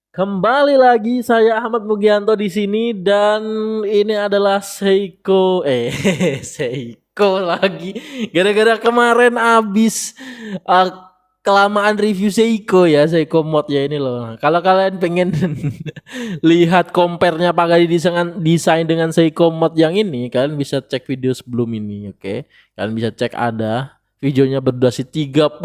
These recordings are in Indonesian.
Kembali lagi saya Ahmad Mugianto di sini dan ini adalah Seiko Seiko lagi gara-gara kemarin abis uh, kelamaan review Seiko ya Seiko mod ya ini loh. Kalau kalian pengen lihat compare-nya Pagadi desain dengan Seiko mod yang ini kalian bisa cek video sebelum ini, oke. Kalian bisa cek ada videonya berdurasi 30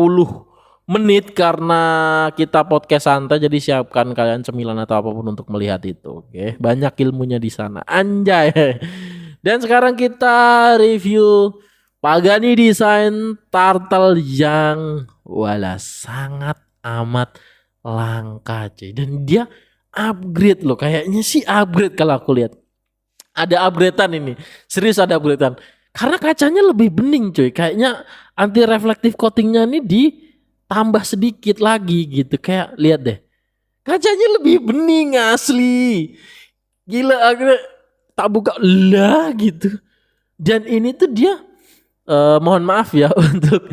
menit karena kita podcast santai jadi siapkan kalian cemilan atau apapun untuk melihat itu. Oke, banyak ilmunya di sana. Anjay. Dan sekarang kita review Pagani Design Turtle yang wala sangat amat langka cuy. Dan dia upgrade loh. Kayaknya sih upgrade kalau aku lihat. Ada upgradean ini. Serius ada upgradean. Karena kacanya lebih bening cuy. Kayaknya anti reflective coatingnya ini ditambah sedikit lagi gitu. Kayak lihat deh. Kacanya lebih bening asli. Gila akhirnya tak buka lah gitu. Dan ini tuh dia mohon maaf ya untuk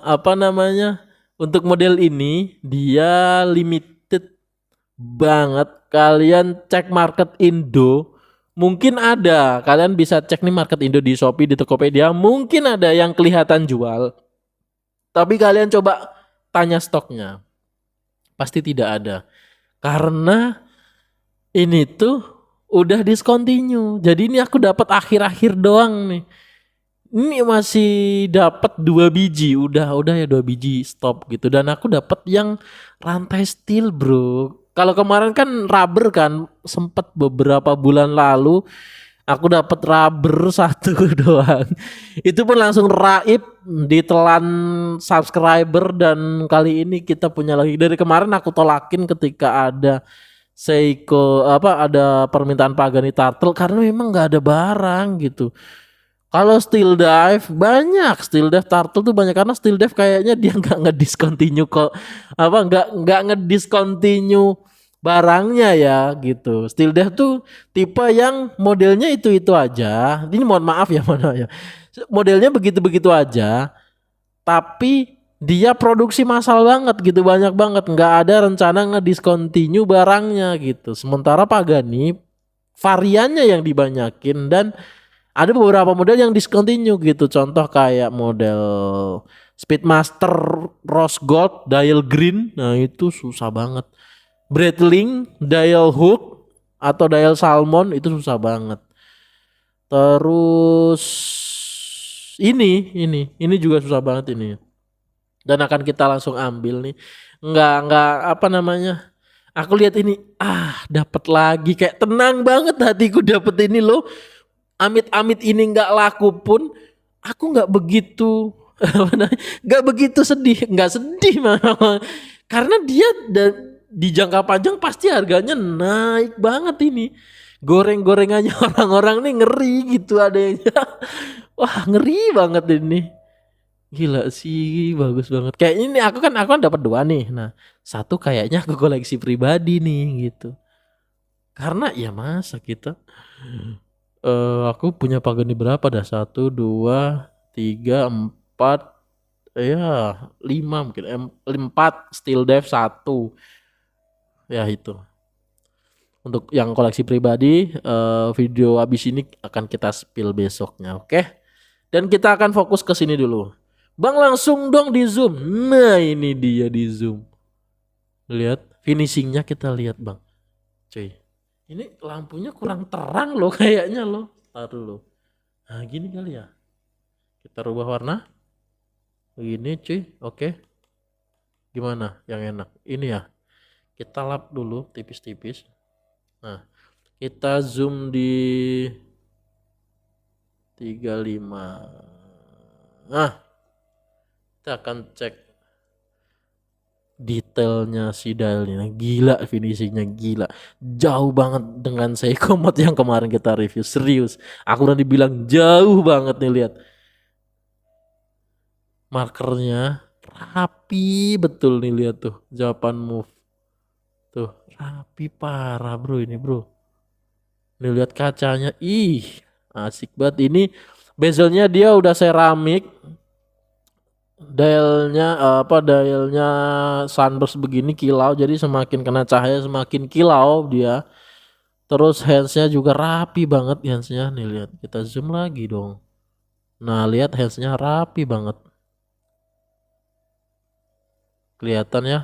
apa namanya? Untuk model ini dia limited banget. Kalian cek market Indo mungkin ada. Kalian bisa cek nih market Indo di Shopee, di Tokopedia, mungkin ada yang kelihatan jual. Tapi kalian coba tanya stoknya. Pasti tidak ada. Karena ini tuh udah discontinue. Jadi ini aku dapat akhir-akhir doang nih. Ini masih dapat 2 biji, udah ya 2 biji stop gitu. Dan aku dapat yang rantai steel bro. Kalau kemarin kan rubber kan, sempet beberapa bulan lalu aku dapat rubber satu doang. Itu pun langsung raib ditelan subscriber dan kali ini kita punya lagi. Dari kemarin aku tolakin ketika ada Seiko apa ada permintaan Pagani Turtle karena memang nggak ada barang gitu. Kalau Steel Dive banyak, Steel Dive Turtle tuh banyak karena Steel Dive kayaknya dia nggak ngediscontinue kok, apa nggak ngediscontinue barangnya ya gitu. Steel Dive tuh tipe yang modelnya itu aja. Ini mohon maaf ya mana ya. Modelnya begitu-begitu aja, tapi dia produksi massal banget gitu, banyak banget, nggak ada rencana ngediscontinue barangnya gitu. Sementara Pagani variannya yang dibanyakin dan ada beberapa model yang discontinue gitu. Contoh kayak model Speedmaster Rose Gold Dial Green. Nah itu susah banget. Breitling Dial Hook atau Dial Salmon itu susah banget. Terus ini juga susah banget ini. Dan akan kita langsung ambil nih. Nggak apa namanya? Aku lihat ini, dapat lagi kayak tenang banget hatiku dapat ini loh. Amit-amit ini nggak laku pun aku nggak begitu nggak begitu sedih, nggak sedih malah karena dia di jangka panjang pasti harganya naik banget ini. Goreng-gorengannya orang-orang nih ngeri gitu adanya. Wah ngeri banget ini. Gila sih bagus banget. Kayak ini aku kan dapat 2 nih. Nah, satu kayaknya aku koleksi pribadi nih gitu. Karena ya masa kita aku punya Pagani berapa dah? Satu, dua, tiga, empat, ya 5 mungkin. Empat Steel Dive satu. Ya itu. Untuk yang koleksi pribadi, video abis ini akan kita spill besoknya, oke? Dan kita akan fokus ke sini dulu. Bang langsung dong di zoom. Nah ini dia di zoom. Lihat finishingnya kita lihat bang. Cuy. Ini lampunya kurang terang loh kayaknya loh. Taruh loh. Nah gini kali ya. Kita rubah warna. Begini cuy. Oke. Gimana yang enak? Ini ya. Kita lap dulu tipis-tipis. Nah. Kita zoom di 35. Nah. Kita akan cek detailnya si dialnya. Gila finishingnya gila. Jauh banget dengan Seiko mod yang kemarin kita review. Serius. Aku udah dibilang jauh banget nih lihat. Markernya rapi betul nih lihat tuh Japan Move tuh rapi parah bro ini bro. Nih lihat kacanya, asik banget ini. Bezelnya dia udah seramik, Dialnya dialnya sunburst begini kilau, jadi semakin kena cahaya semakin kilau dia. Terus handsnya juga rapi banget handsnya nih, lihat kita zoom lagi dong. Nah lihat handsnya rapi banget, kelihatan ya,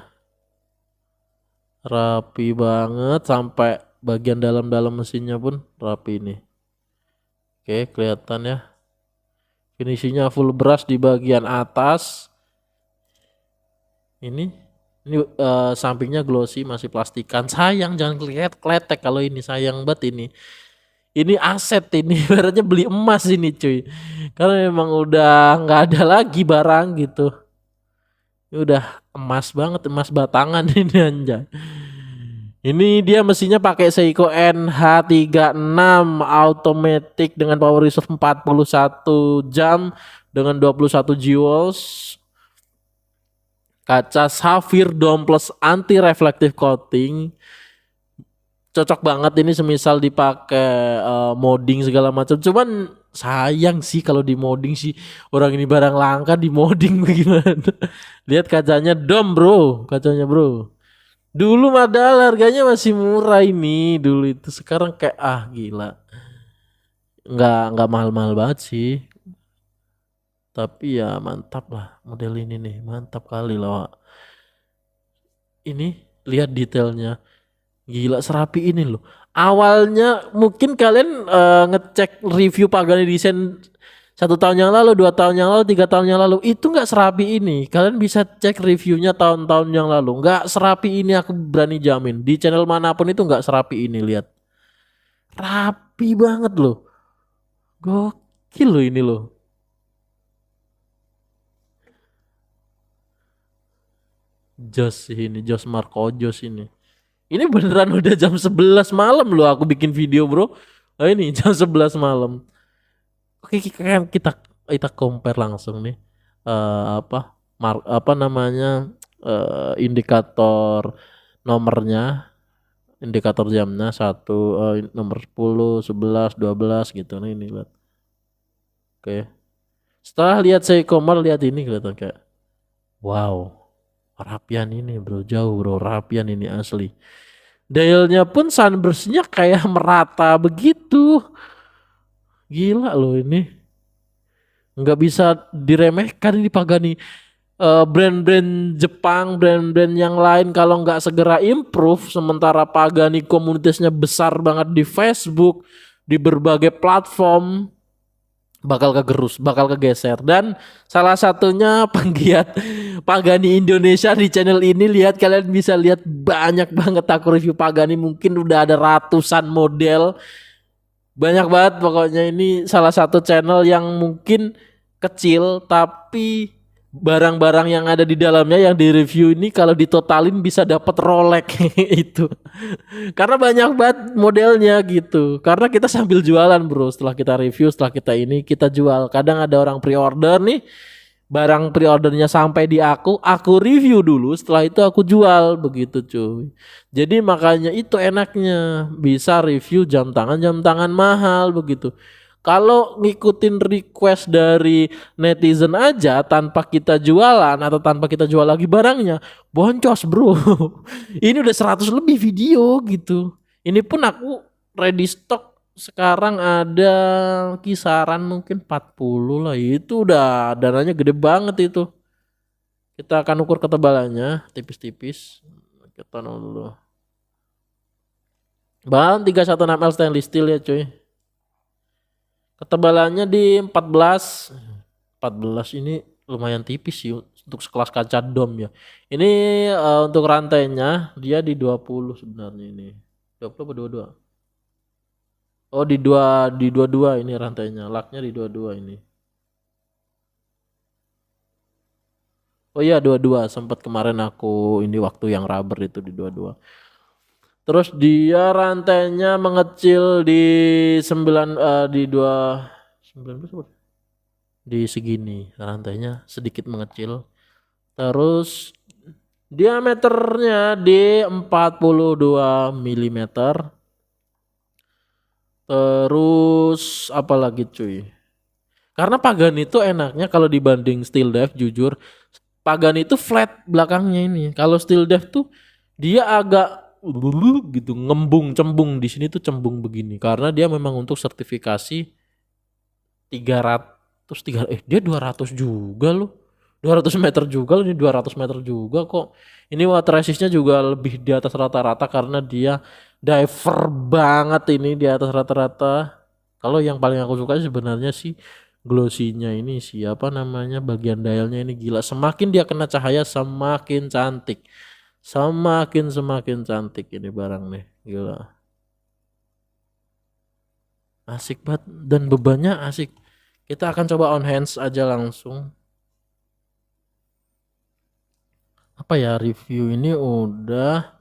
rapi banget sampai bagian dalam-dalam mesinnya pun rapi nih. Oke, kelihatan ya, finishingnya full brush di bagian atas. Ini sampingnya glossy, masih plastikan. Sayang jangan kletek kalau ini, sayang banget ini. Ini aset ini, ibaratnya beli emas ini cuy. Karena memang udah nggak ada lagi barang gitu. Ini udah emas banget, emas batangan ini anjay. Ini dia mesinnya pakai Seiko NH36 automatic dengan power reserve 41 jam dengan 21 G-Walls. Kaca Sapphire Dome plus anti reflective coating. Cocok banget ini semisal dipakai modding segala macam. Cuman sayang sih kalau di modding sih, orang ini barang langka di modding bagaimana. Lihat kacanya dom bro, kacanya bro. Dulu padahal harganya masih murah ini dulu itu, sekarang kayak gila. Nggak mahal-mahal banget sih. Tapi ya mantap lah model ini nih, mantap kali lah. Ini lihat detailnya. Gila serapi ini loh. Awalnya mungkin kalian ngecek review Pagani Design 1 tahun yang lalu, 2 tahun yang lalu, 3 tahun yang lalu, itu nggak serapi ini. Kalian bisa cek reviewnya tahun-tahun yang lalu. Nggak serapi ini, aku berani jamin. Di channel manapun itu nggak serapi ini. Lihat, rapi banget loh. Gokil loh ini loh. Jos ini, Jos Marco Jos ini. Ini beneran udah jam 11 malam loh aku bikin video bro. Oh ini jam 11 malam. Oke, kita compare langsung nih. Apa namanya, indikator nomornya, indikator jamnya satu, nomor 10, 11, 12 gitu. Nah ini lihat. Oke. Setelah lihat Seicomar, lihat ini kelihatan kayak wow. Rapian ini bro, jauh bro, rapian ini asli. Dialnya pun sunburstnya kayak merata begitu. Gila loh ini. Nggak bisa diremehkan ini Pagani. Brand-brand Jepang, brand-brand yang lain kalau nggak segera improve, sementara Pagani komunitasnya besar banget di Facebook, di berbagai platform, bakal kegerus, bakal kegeser. Dan salah satunya penggiat Pagani Indonesia di channel ini, lihat kalian bisa lihat banyak banget aku review Pagani, mungkin udah ada ratusan model. Banyak banget pokoknya, ini salah satu channel yang mungkin kecil tapi barang-barang yang ada di dalamnya yang direview ini kalau ditotalin bisa dapat Rolex itu. Karena banyak banget modelnya gitu. Karena kita sambil jualan bro, setelah kita review, setelah kita ini kita jual. Kadang ada orang pre-order nih, barang pre-ordernya sampai di aku review dulu, setelah itu aku jual begitu cuy. Jadi makanya itu enaknya bisa review jam tangan mahal begitu. Kalau ngikutin request dari netizen aja tanpa kita jualan atau tanpa kita jual lagi barangnya, boncos bro. Ini udah 100 lebih video gitu. Ini pun aku ready stock sekarang ada kisaran mungkin 40 lah. Itu udah dananya gede banget itu. Kita akan ukur ketebalannya tipis-tipis. Kita dulu. Bahan 316L stainless steel ya cuy. Ketebalannya di 14 ini lumayan tipis sih untuk sekelas kaca dom ya. Ini untuk rantainya dia di 20 sebenarnya ini. 20 atau 22? Oh di 22 ini rantainya. Laknya di 22 ini. Oh iya 22, sempat kemarin aku ini waktu yang rubber itu di 22. Terus dia rantainya mengecil di 19 di segini, rantainya sedikit mengecil. Terus diameternya di 42 mm. Terus apa lagi cuy? Karena Pagani itu enaknya kalau dibanding Steel Dive jujur, Pagani itu flat belakangnya ini. Kalau Steel Dive tuh dia agak gitu ngembung cembung, di sini tuh cembung begini karena dia memang untuk sertifikasi 300 dia 200 juga loh. 200 meter juga loh, ini 200 meter juga kok. Ini water resistnya juga lebih di atas rata-rata karena dia diver banget ini di atas rata-rata. Kalau yang paling aku suka sebenarnya sih glossy-nya ini, siapa namanya, bagian dialnya ini gila. Semakin dia kena cahaya semakin cantik. Semakin cantik ini barang nih, gila. Asik banget dan bebannya asik. Kita akan coba on hands aja langsung. Apa ya, review ini udah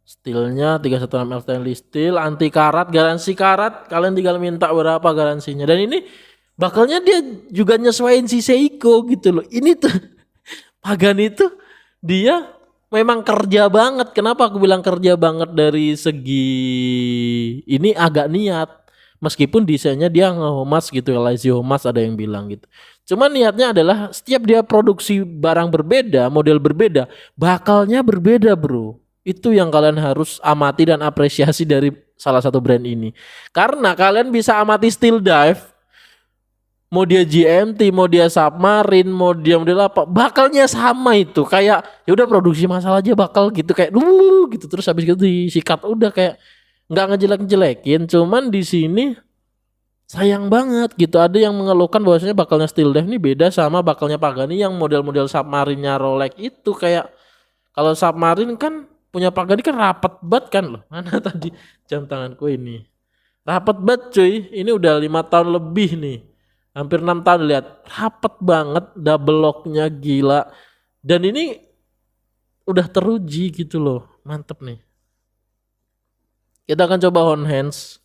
steelnya 316 stainless steel, anti karat, garansi karat. Kalian tinggal minta berapa garansinya. Dan ini bakalnya dia juga nyesuaiin si Seiko gitu loh. Ini tuh Pagan itu dia memang kerja banget. Kenapa aku bilang kerja banget, dari segi ini agak niat. Meskipun desainnya dia ngehomas gitu, lazy homas ada yang bilang gitu. Cuman niatnya adalah setiap dia produksi barang berbeda, model berbeda, bakalnya berbeda bro. Itu yang kalian harus amati dan apresiasi dari salah satu brand ini. Karena kalian bisa amati Steel Dive, mau dia GMT, mau dia Submarine, mau dia model apa, bakalnya sama itu. Kayak ya udah produksi masalah aja bakal gitu, kayak dulu gitu, terus habis itu disikat udah, kayak nggak ngejelek-jelekin. Cuman di sini sayang banget gitu, ada yang mengeluhkan bahwasanya bakalnya Steel Dive ini beda sama bakalnya Pagani yang model-model Submarine-nya Rolex itu. Kayak kalau Submarine kan punya Pagani kan rapet banget kan loh. Mana tadi jam tanganku ini? Rapet banget cuy. Ini udah 5 tahun lebih nih. Hampir 6 tahun, lihat. Rapet banget, double locknya gila. Dan ini udah teruji gitu loh. Mantep nih. Kita akan coba on hands.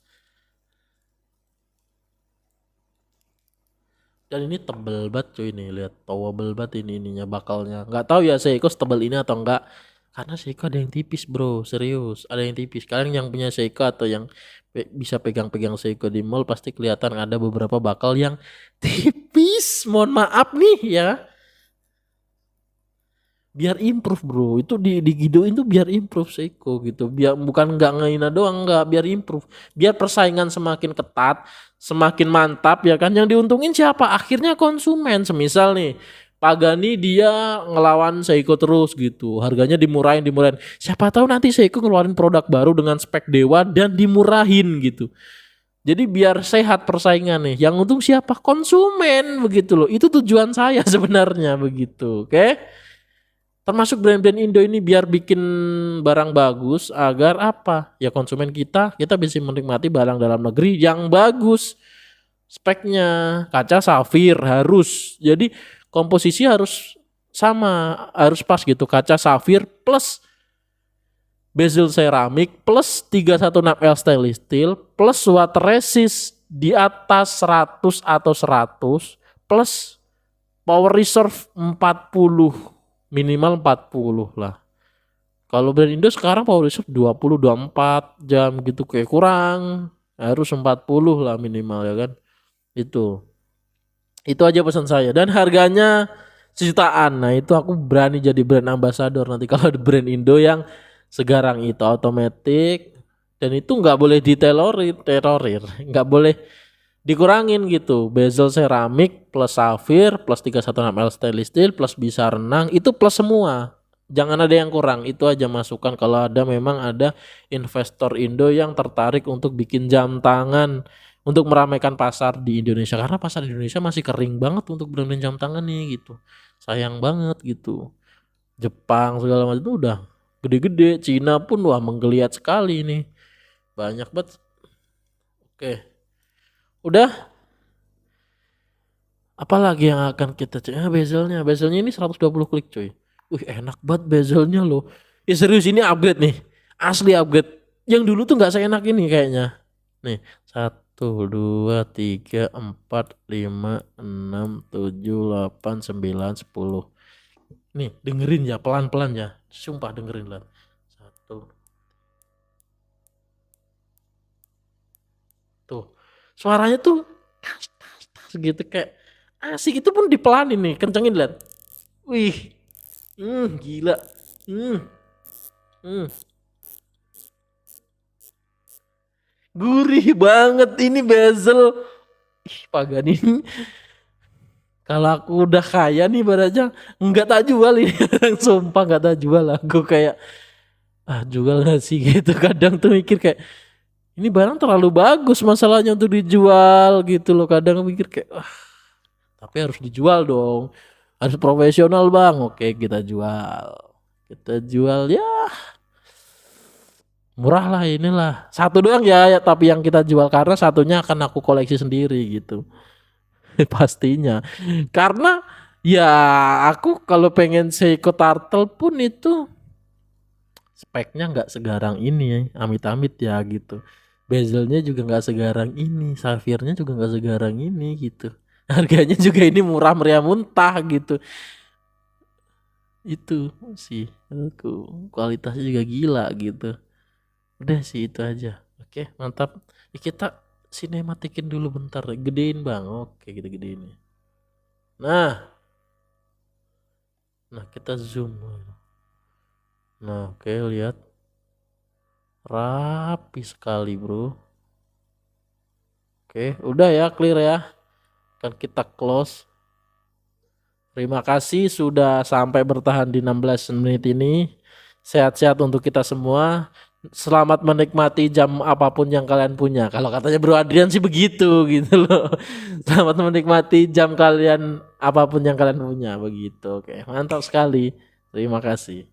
Dan ini tebel banget cuy nih, lihat, towable banget ini ininya bakalnya. Nggak tahu ya Seiko setebel ini atau enggak. Karena Seiko ada yang tipis bro, serius. Ada yang tipis. Kalian yang punya Seiko atau yang bisa pegang-pegang Seiko di mall pasti kelihatan ada beberapa bakal yang tipis. Mohon maaf nih ya. Biar improve bro, itu di Gidoin tuh biar improve Seiko gitu, biar bukan nggak ngehina doang, nggak, biar improve, biar persaingan semakin ketat, semakin mantap ya kan. Yang diuntungin siapa? Akhirnya konsumen. Semisal nih Pagani dia ngelawan Seiko terus gitu, harganya dimurahin, siapa tahu nanti Seiko ngeluarin produk baru dengan spek dewa dan dimurahin gitu. Jadi biar sehat persaingan nih, yang untung siapa? Konsumen begitu loh. Itu tujuan saya sebenarnya begitu, oke? Termasuk brand-brand Indo ini biar bikin barang bagus agar apa? Ya konsumen kita bisa menikmati barang dalam negeri yang bagus. Speknya kaca safir harus. Jadi komposisi harus sama, harus pas gitu. Kaca safir plus bezel ceramik plus 316L stainless steel plus water resist di atas 100 atau 100 plus power reserve 40, minimal 40 lah. Kalau brand Indo sekarang power reserve 20 24 jam gitu, kayak kurang. Harus 40 lah minimal ya kan. Itu aja pesan saya, dan harganya sejutaan. Nah, itu aku berani jadi brand ambassador nanti kalau ada brand Indo yang segarang itu otomatis. Dan itu nggak boleh terorir, nggak boleh dikurangin gitu. Bezel seramik plus safir plus 316L stainless steel plus bisa renang, itu plus semua. Jangan ada yang kurang. Itu aja masukan kalau ada, memang ada investor Indo yang tertarik untuk bikin jam tangan untuk meramaikan pasar di Indonesia, karena pasar di Indonesia masih kering banget untuk brand jam tangan nih gitu. Sayang banget gitu. Jepang segala macam itu udah gede-gede, Cina pun wah menggeliat sekali nih. Banyak banget. Oke. Udah. Apalagi yang akan kita cek? Bezelnya ini 120 klik coy. Wih, enak banget bezelnya loh. Ya serius, ini upgrade nih. Asli upgrade. Yang dulu tuh nggak seenak ini kayaknya. Nih, 1, 2, 3, 4, 5, 6, 7, 8, 9, 10. Nih, dengerin ya pelan-pelan ya. Sumpah dengerin lah. Satu. Tuh. Suaranya tuh gitu kayak asik, itu pun dipelanin nih, kencengin lihat. Wih, gila. Hmm, hmm. Gurih banget ini bezel. Ih, Pagan ini kalau aku udah kaya nih barajang nggak tak jual ini. Sumpah nggak tak jual, aku kayak jual gak sih gitu. Kadang tuh mikir kayak ini barang terlalu bagus masalahnya untuk dijual gitu loh. Kadang mikir kayak tapi harus dijual dong, harus profesional bang. Oke, kita jual ya murah lah, inilah satu doang ya, tapi yang kita jual karena satunya akan aku koleksi sendiri gitu. Pastinya karena ya aku kalau pengen Seiko Turtle pun itu speknya nggak segarang ini ya, amit-amit ya gitu. Bezelnya juga nggak segarang ini, safirnya juga nggak segarang ini gitu. Harganya juga ini murah meriah muntah gitu. Itu sih aku kualitasnya juga gila gitu. Udah sih itu aja. Oke, mantap. Kita sinematikin dulu bentar. Gedein bang. Oke, kita gedein ya. Nah kita zoom. Nah oke, lihat rapi sekali bro. Oke, udah ya, clear ya. Kan kita close. Terima kasih sudah sampai bertahan di 16 menit ini. Sehat-sehat untuk kita semua. Selamat menikmati jam apapun yang kalian punya. Kalau katanya Bro Adrian sih begitu gitu loh. Selamat menikmati jam kalian apapun yang kalian punya begitu. Oke, mantap sekali. Terima kasih.